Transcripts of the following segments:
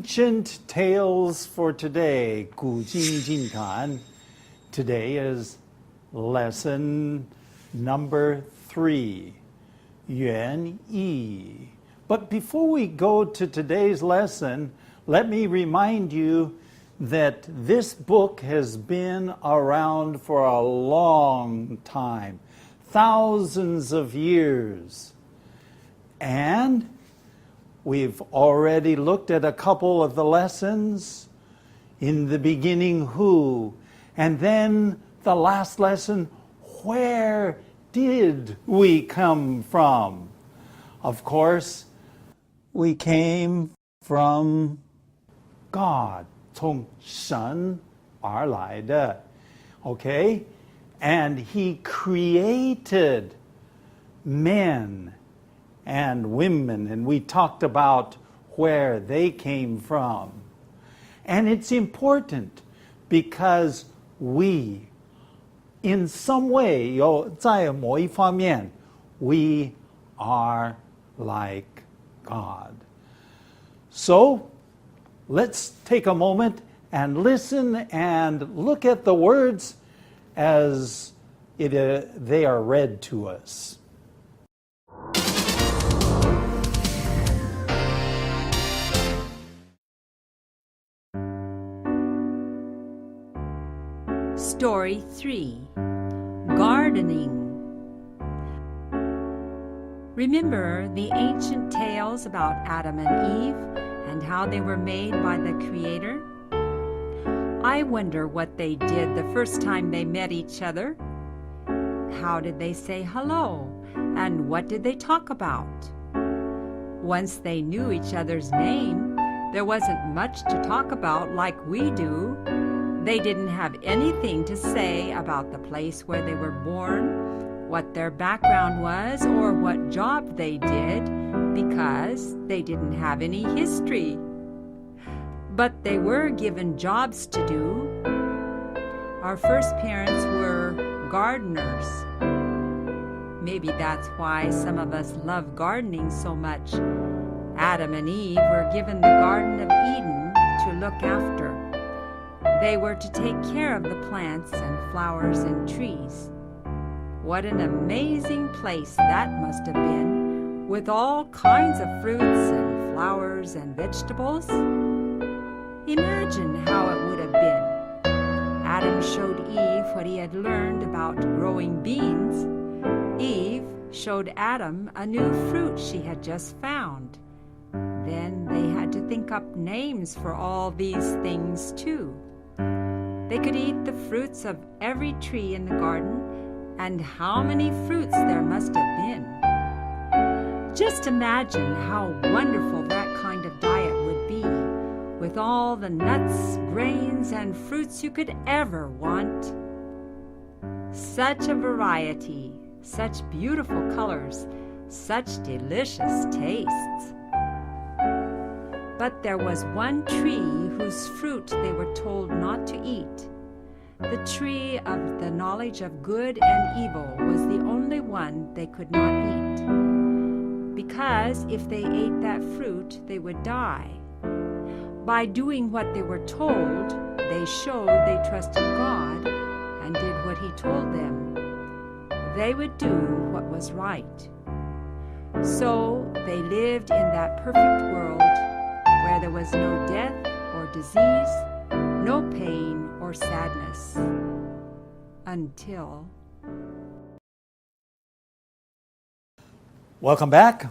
Ancient Tales for Today, 古今今谈. Today is lesson number 3, 原意. But before we go to today's lesson, let me remind you that this book has been around for a long time, thousands of years. And we've already looked at a couple of the lessons. In the beginning, who? And then the last lesson, where did we come from? Of course, we came from God, 从神而来的, okay? And He created men and women, and we talked about where they came from. And it's important because we, in some way, 在某一方面, we are like God. So, let's take a moment and listen and look at the words as they are read to us. Story 3, Gardening. Remember the ancient tales about Adam and Eve and how they were made by the Creator? I wonder what they did the first time they met each other. How did they say hello? And what did they talk about? Once they knew each other's name, there wasn't much to talk about like we do. They didn't have anything to say about the place where they were born, what their background was, or what job they did, because they didn't have any history. But they were given jobs to do. Our first parents were gardeners. Maybe that's why some of us love gardening so much. Adam and Eve were given the Garden of Eden to look after. They were to take care of the plants and flowers and trees. What an amazing place that must have been, with all kinds of fruits and flowers and vegetables. Imagine how it would have been. Adam showed Eve what he had learned about growing beans. Eve showed Adam a new fruit she had just found. Then they had to think up names for all these things too. They could eat the fruits of every tree in the garden, and how many fruits there must have been. Just imagine how wonderful that kind of diet would be, with all the nuts, grains, and fruits you could ever want. Such a variety, such beautiful colors, such delicious tastes. But there was one tree whose fruit they were told not to eat. The tree of the knowledge of good and evil was the only one they could not eat, because if they ate that fruit, they would die. By doing what they were told, they showed they trusted God and did what He told them. They would do what was right. So they lived in that perfect world where there was no death or disease, no pain or sadness, until... Welcome back.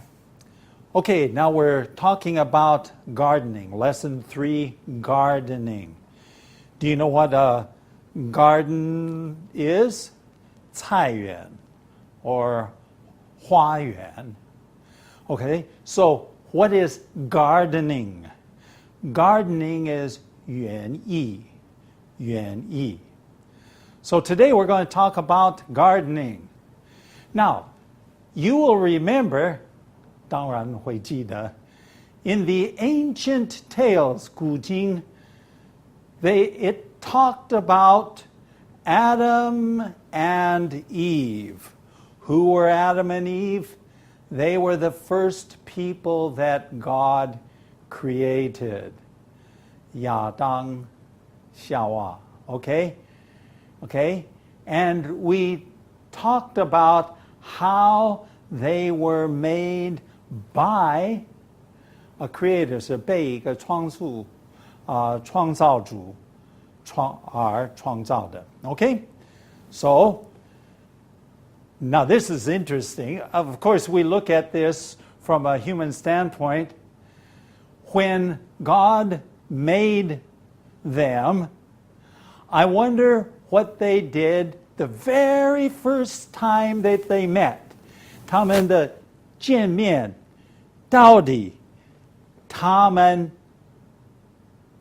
Okay, now we're talking about gardening. Lesson 3, gardening. Do you know what a garden is? 菜园 or 花园. Okay, so what is gardening? Gardening is 园艺. 园艺. So today we're going to talk about gardening. Now, you will remember, 当然会记得, in the ancient tales, 古今, it talked about Adam and Eve. Who were Adam and Eve? They were the first people that God created. 亚当、夏娃. Okay? Okay? And we talked about how they were made by a creator, 是被一个创造主创造的. Okay? So, now this is interesting. Of course, we look at this from a human standpoint. When God made them, I wonder what they did the very first time that they met. 他们的见面到底他们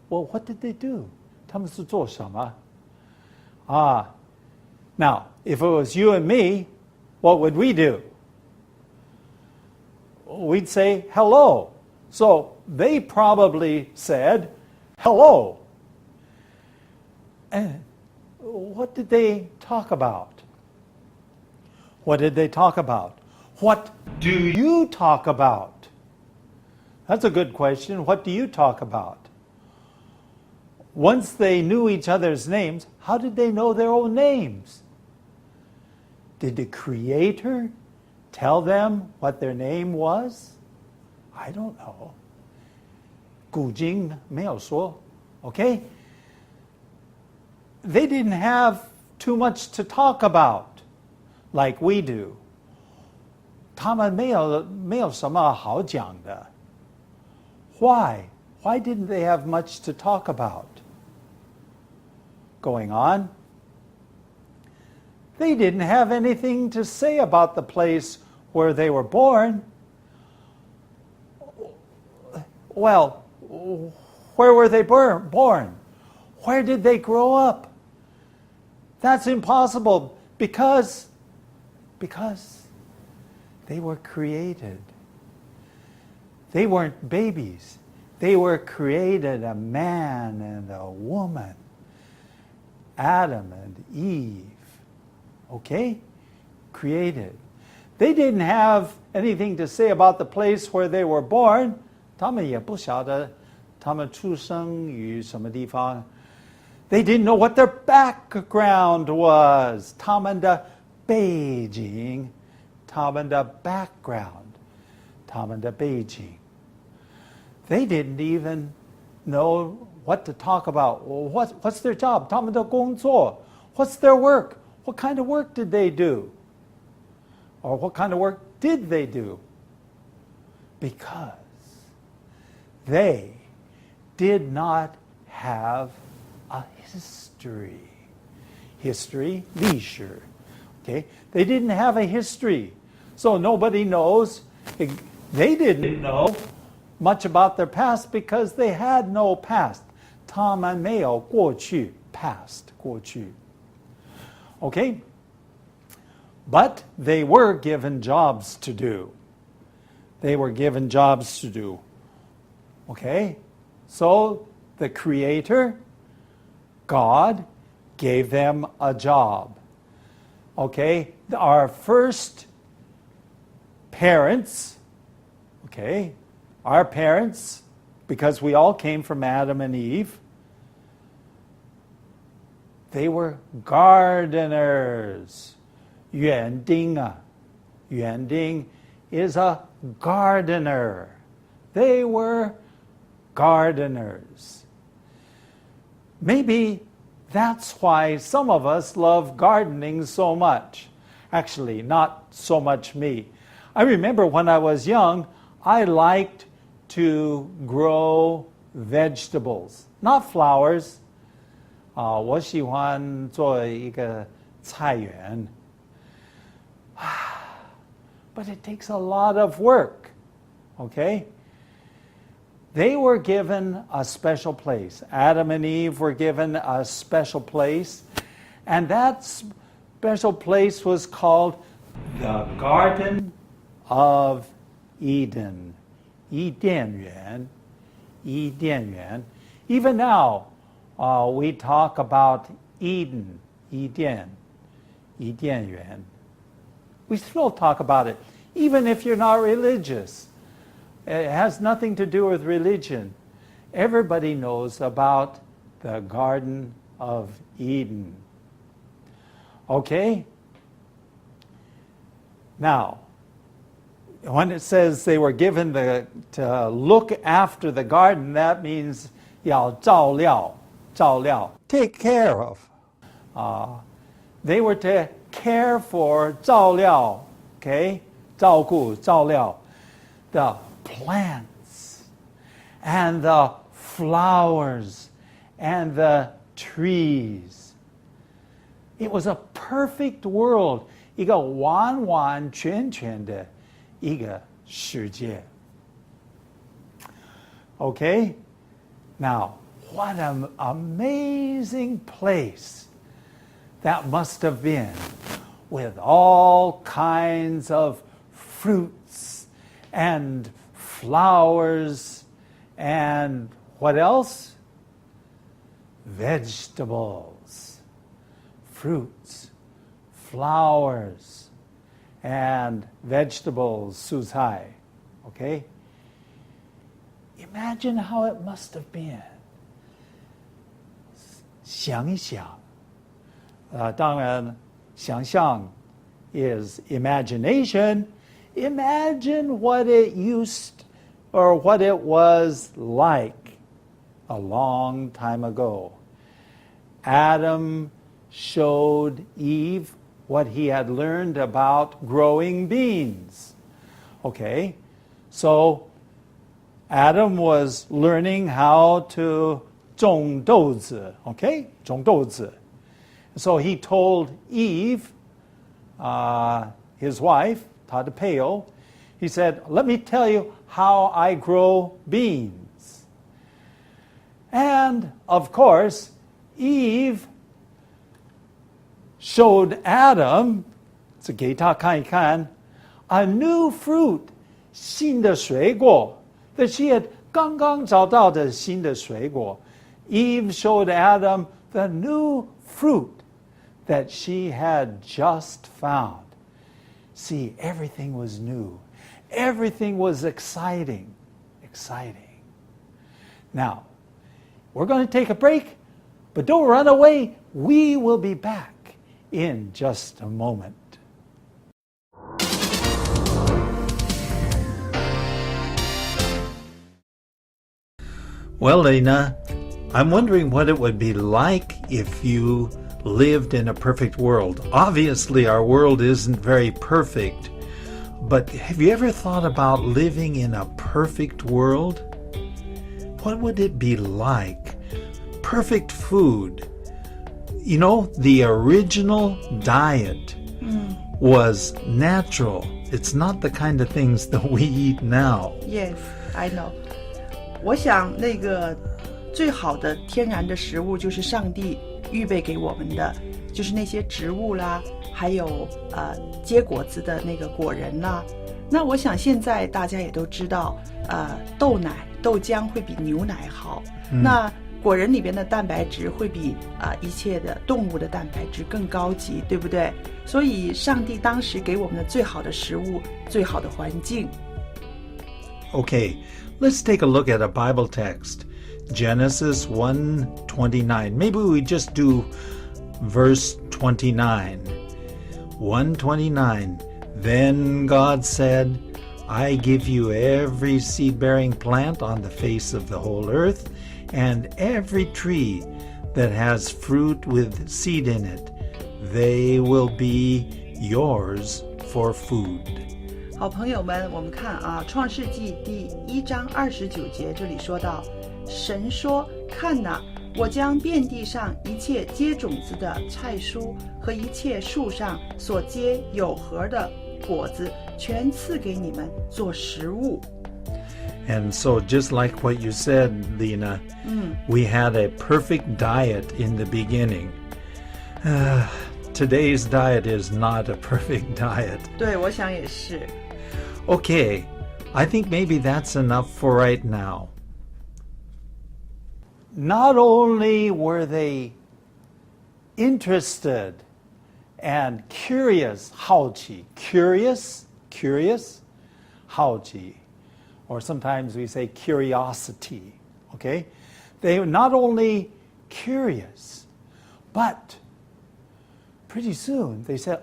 Well, what did they do? 他们是做什么? Now, if it was you and me, what would we do? We'd say hello. So they probably said hello. And what did they talk about? What did they talk about? What do you talk about? That's a good question. What do you talk about? Once they knew each other's names, how did they know their own names? Did the Creator tell them what their name was? I don't know. 古经没有说. Okay? They didn't have too much to talk about like we do. 他们没有什么好讲的. Why? Why didn't they have much to talk about? Going on. They didn't have anything to say about the place where they were born. Well, where were they born? Where did they grow up? That's impossible because they were created. They weren't babies. They were created, a man and a woman. Adam and Eve. Okay? Created. They didn't have anything to say about the place where they were born. 他们也不晓得他们出生于什么地方. They didn't know what their background was. 他们的背景, 他们的 background, 他们的背景. They didn't even know what to talk about. Well, what's their job? 他们的工作. What's their work? What kind of work did they do? Or what kind of work did they do? Because they did not have a history. History, 历史. Okay? They didn't have a history. So nobody knows. They didn't know much about their past because they had no past. 他们没有过去 past 过去. Okay? But they were given jobs to do. They were given jobs to do. Okay? So the Creator, God, gave them a job. Okay? Our first parents, okay, our parents, because we all came from Adam and Eve, they were gardeners. 园丁啊. 园丁 is a gardener. They were gardeners. Maybe that's why some of us love gardening so much. Actually, not so much me. I remember when I was young, I liked to grow vegetables, not flowers. 我喜欢做一个菜园. But it takes a lot of work. Okay? They were given a special place. Adam and Eve were given a special place. And that special place was called the Garden of Eden. 伊甸园. 伊甸园. Even now, we talk about Eden. 伊甸. 伊甸园. We still talk about it, even if you're not religious. It has nothing to do with religion. everybody knows about the Garden of Eden. Okay? Now, when it says they were given to look after the garden, that means 要照料, 照料, take care of. They were to care for 照料, okay? 照顾, 照料, the plants and the flowers and the trees. It was a perfect world. 一个完完全全的一个世界. Okay? Now, what an amazing place that must have been, with all kinds of fruits and flowers and what else? Vegetables, fruits, flowers, and vegetables, 蔬菜, okay? Imagine how it must have been. 想一想，当然，想象 is imagination. Imagine what it used or what it was like a long time ago. Adam showed Eve what he had learned about growing beans. Okay, so Adam was learning how to 种豆子, okay? 种豆子. So he told Eve, his wife, 他的配偶, he said, let me tell you how I grow beans. And, of course, Eve showed Adam, 这给他看一看, a new fruit, 新的水果, that she had 刚刚找到的新的水果. Eve showed Adam the new fruit that she had just found. See, everything was new. Everything was exciting. Exciting. Now, we're going to take a break, but don't run away. We will be back in just a moment. Well, Lena, I'm wondering what it would be like if you lived in a perfect world. Obviously, our world isn't very perfect, but have you ever thought about living in a perfect world? What would it be like? Perfect food. You know, the original diet was natural. It's not the kind of things that we eat now. Yes, I know. 我想那个最好的天然的食物就是上帝预备给我们的，就是那些植物啦，还有结果子的那个果仁啦。那我想现在大家也都知道，豆奶、豆浆会比牛奶好。那果仁里边的蛋白质会比一切的动物的蛋白质更高级，对不对？所以上帝当时给我们的最好的食物，最好的环境。Okay, let's take a look at a Bible text. Genesis 1:29. Maybe we just do verse 29. 1:29. Then God said, I give you every seed-bearing plant on the face of the whole earth, and every tree that has fruit with seed in it. They will be yours for food. 好朋友们，我们看啊，《创世纪》第1章29节，这里说到，神说：“看哪，我将遍地上一切结种子的菜蔬和一切树上所结有核的果子，全赐给你们做食物。” And so just like what you said, Lena, we had a perfect diet in the beginning. Today's diet is not a perfect diet. 对，我想也是。Okay, I think maybe that's enough for right now. Not only were they interested and curious, 好奇, curious, 好奇, or sometimes we say curiosity, Okay? They were not only curious, but pretty soon they said,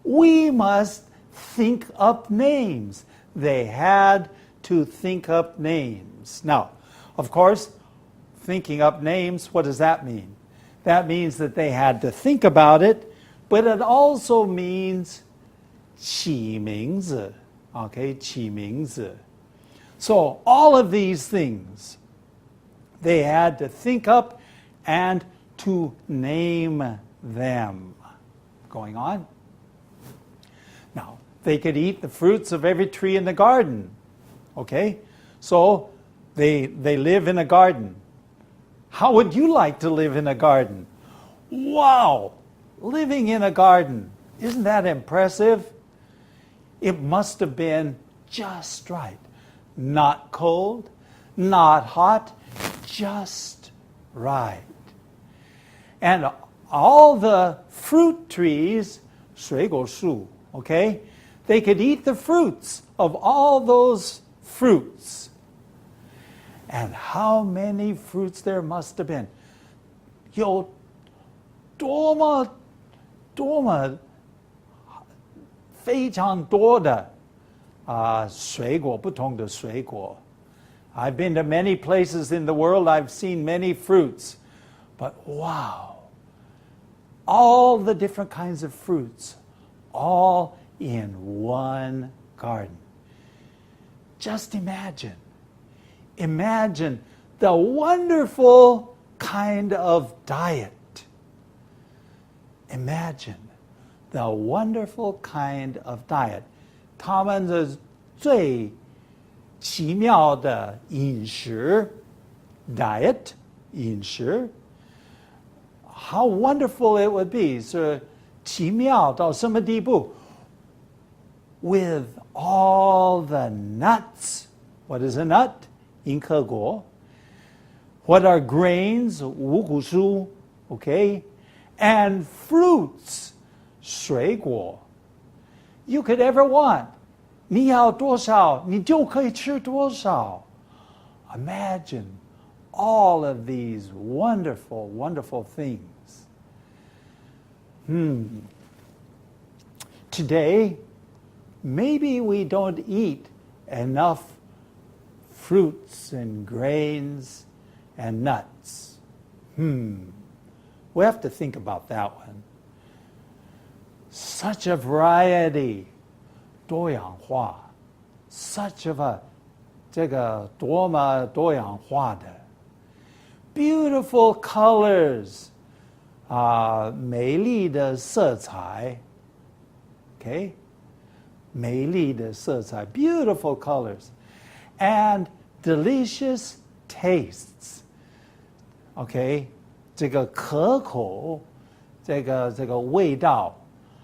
we must think up names. They had to think up names. Now, of course, thinking up names, what does that mean? That means that they had to think about it, but it also means 起名字. Okay, 起名字. So all of these things, they had to think up and to name them. Going on? Now, they could eat the fruits of every tree in the garden. Okay? So they live in a garden. How would you like to live in a garden? Wow! Living in a garden. Isn't that impressive? It must have been just right. Not cold, not hot, just right. And all the fruit trees, 水果树, okay, they could eat the fruits of all those fruits. And how many fruits there must have been? 有多么非常多的水果，不同的水果。I've been to many places in the world. I've seen many fruits. But wow, all the different kinds of fruits, all in one garden. Just imagine the wonderful kind of diet. Imagine the wonderful kind of diet. 他们的最奇妙的饮食 diet 饮食 how wonderful it would be 是奇妙到什么地步 with all the nuts. What is a nut? 银壳果. What are grains? 五谷蔬. Okay? And fruits. 水果. You could ever want. 你要多少你就可以吃多少. Imagine all of these wonderful, wonderful things. Today, maybe we don't eat enough fruits and grains and nuts. We have to think about that one. Such a variety, 多样化 such of a 这个多么多样化的 beautiful colors 美丽的色彩 okay 美丽的色彩 beautiful colors and delicious tastes okay 这个可口这个味道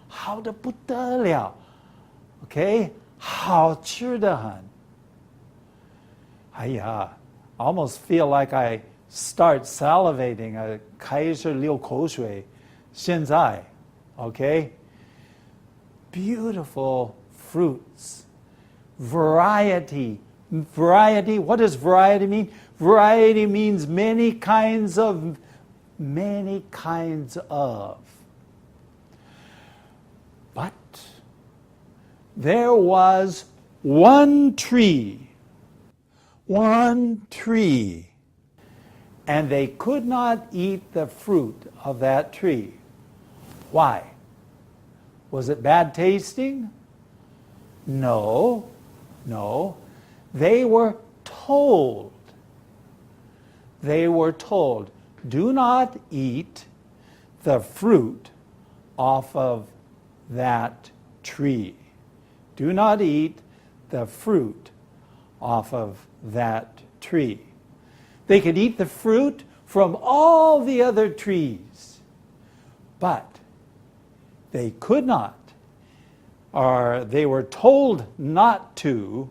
好得不得了 okay 好吃得很 almost feel like I start salivating 开始流口水现在 okay beautiful fruits variety what does variety mean variety means many kinds of but there was one tree, and they could not eat the fruit of that tree. Why? Was it bad tasting? No. They were told, do not eat the fruit off of that tree. Do not eat the fruit off of that tree. They could eat the fruit from all the other trees, but they could not, or they were told not to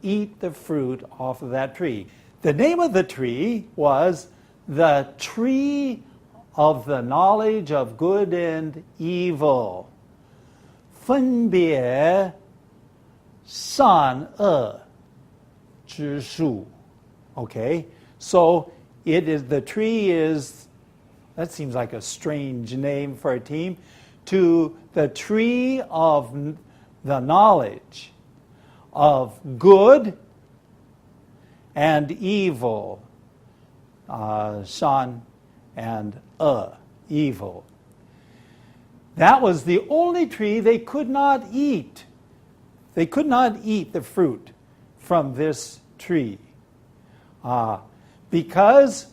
eat the fruit off of that tree. The name of the tree was the tree of the knowledge of good and evil. 分别善恶之树 Okay, so the tree is, that seems like a strange name for a team, to the tree of the knowledge of good and evil, shan and evil. That was the only tree they could not eat. They could not eat the fruit from this tree. Because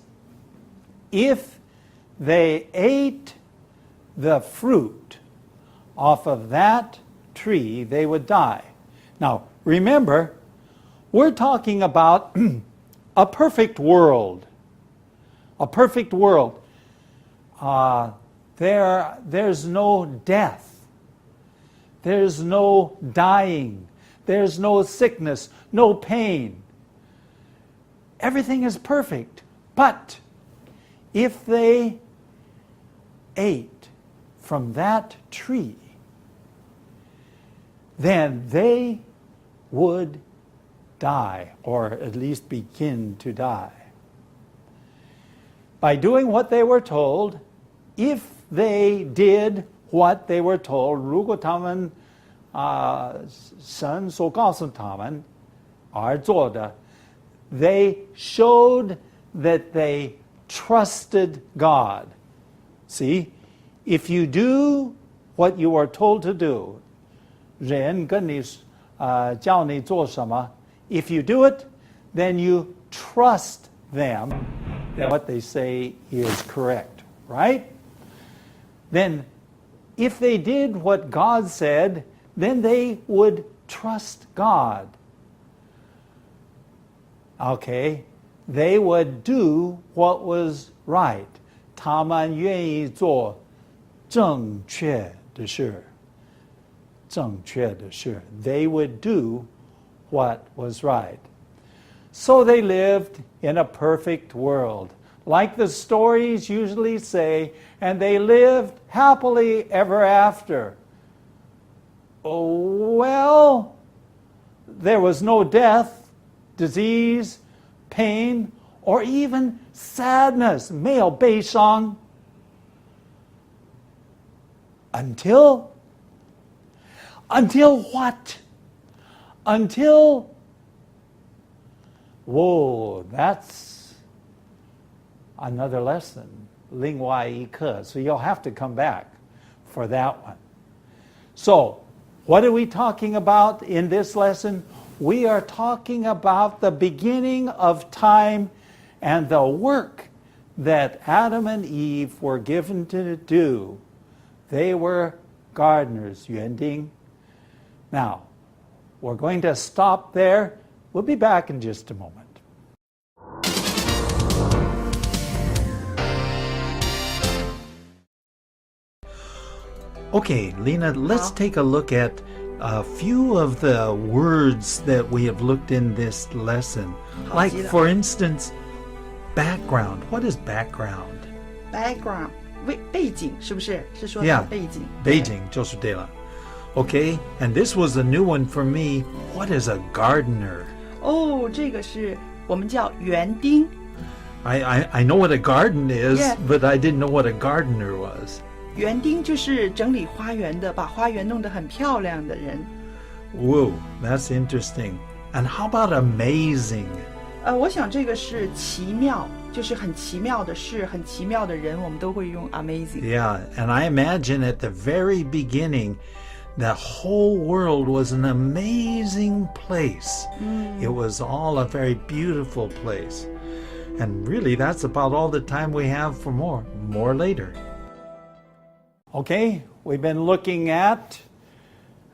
if they ate the fruit off of that tree, they would die. Now, remember, we're talking about a perfect world. A perfect world. There's no death. There's no dying. There's no sickness, no pain. Everything is perfect. But if they ate from that tree, then they would die, or at least begin to die. By doing what they were told, if they did what they were told, 如果他们神所告诉他们而做的, they showed that they trusted God. See, if you do what you are told to do, 人跟你叫你做什么, if you do it, then you trust them that what they say is correct, right? Then if they did what God said, then they would trust God. Okay, they would do what was right. 他们愿意做正确的事。正确的事。They would do what was right. So they lived in a perfect world, like the stories usually say, and they lived happily ever after. Oh, well, there was no death, disease, pain, or even sadness, 没有悲伤. Until what? Until, whoa, that's another lesson, 另外一课, so you'll have to come back for that one. So, what are we talking about in this lesson? We are talking about the beginning of time and the work that Adam and Eve were given to do. They were gardeners, 园丁. Now, we're going to stop there. We'll be back in just a moment. Okay, Lena, let's take a look at a few of the words that we have looked in this lesson. Like, for instance, background. What is background? Background, 背景是不是？是说 Yeah, 背景。背景就是对了. Okay, and this was a new one for me. What is a gardener? 哦，这个是我们叫园丁。I know what a garden is, Yeah. but I didn't know what a gardener was. 园丁就是整理花园的，把花园弄得很漂亮的人。Whoa, that's interesting. And how about amazing? 我想这个是奇妙，就是很奇妙的事，很奇妙的人，我们都会用 amazing。 Yeah, and I imagine at the very beginning, the whole world was an amazing place. It was all a very beautiful place. And really, that's about all the time we have for more later. Okay, we've been looking at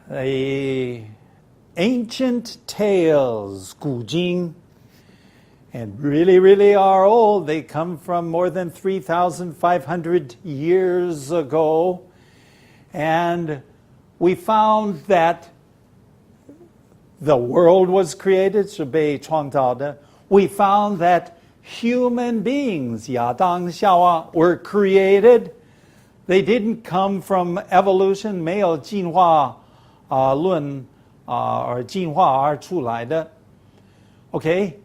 the ancient tales, 古经, and really are old. They come from more than 3,500 years ago. And we found that the world was created, 是被创造的. We found that human beings, 亚当夏娃, were created. They didn't come from evolution, 没有进化论而进化而出来的. Okay?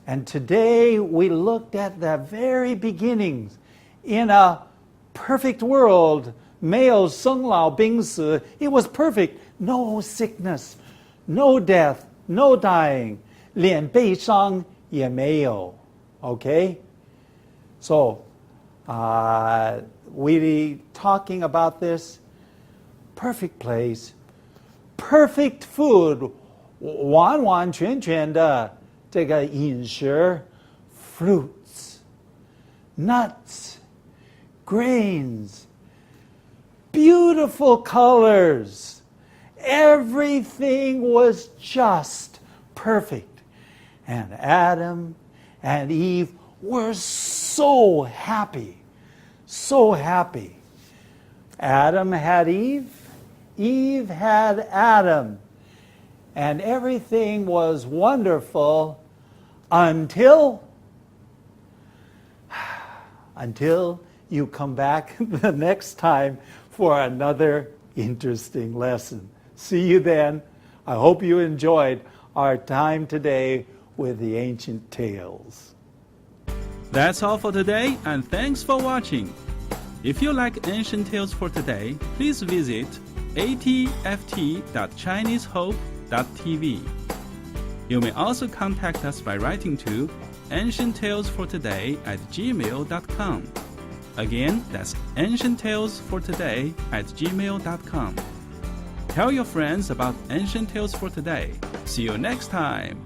And today we looked at the very beginnings. In a perfect world, 没有生老病死, it was perfect. No sickness, no death, no dying. 连悲伤也没有. Okay? So, we talking about this perfect place, perfect food, 完完全全的这个饮食 fruits, nuts, grains, beautiful colors. Everything was just perfect. And Adam and Eve were so happy. So happy. Adam had Eve. Eve had Adam. And everything was wonderful until you come back the next time for another interesting lesson. See you then. I hope you enjoyed our time today with the ancient tales. That's all for today, and thanks for watching. If you like Ancient Tales for Today, please visit atft.chinesehope.tv. You may also contact us by writing to ancienttalesfortoday@gmail.com. Again, that's ancienttalesfortoday@gmail.com. Tell your friends about Ancient Tales for Today. See you next time.